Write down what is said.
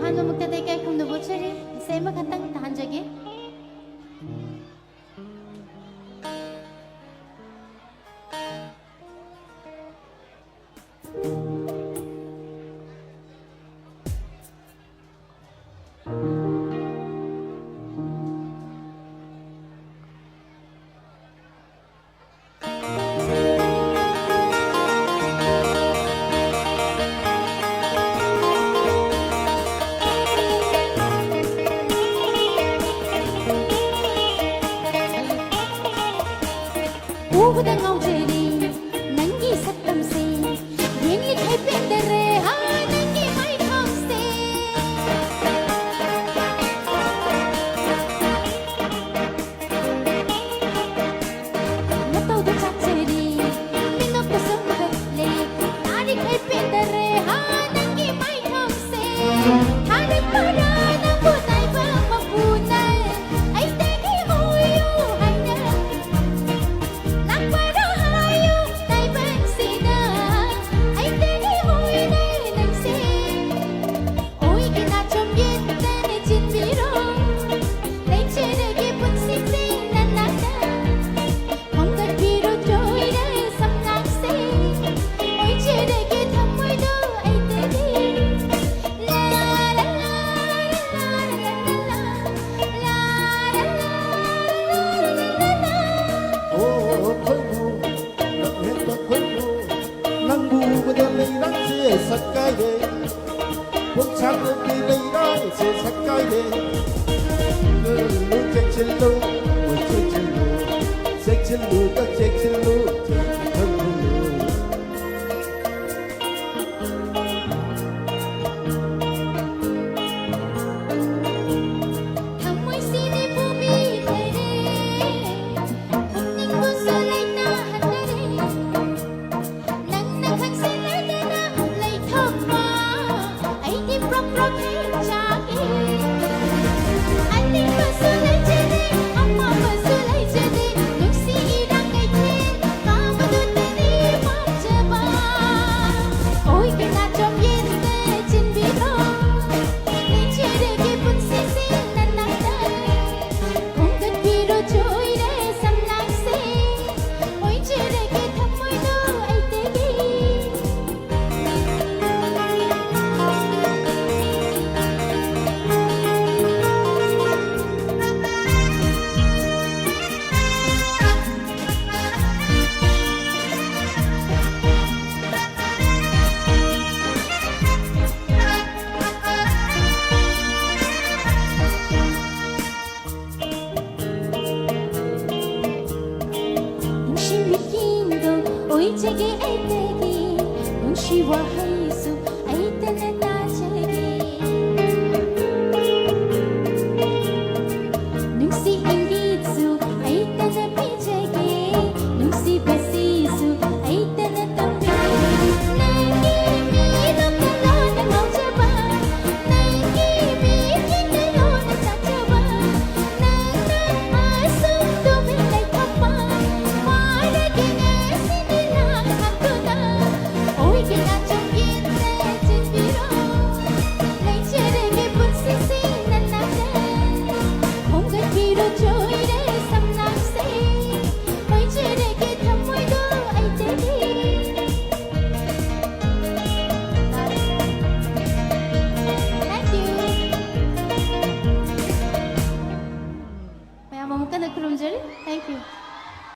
한번 묵다대게 그럼 너 처리 세마 간단 한 적이 우부당 엉절이 난기 삭담세 옌리 칼pen데레 하 난기 마이 컴세 나또도 짝절이 민노도 성가래 나리 칼pen데레 하 난기 마이 컴세 다른 거라 나보다 마부나 아이 때기 호요 하냐 sắc cái đê cuộc sáng lên đi đây đó sẽ sắc cái đê luôn chạy chân lưu một chạy chân lưu các chạy chân lưu thân lưu 제게 애때기 눈시와 해수 애때는 나제기 눈시 인기수 애때는 비제기 눈시 베시수 애때는 땀비 내기 미덕들로는 멈춰봐 내기 미팅들로는 찾아봐 나는 아슴도 빌레 탑봐 말하기 Thank you.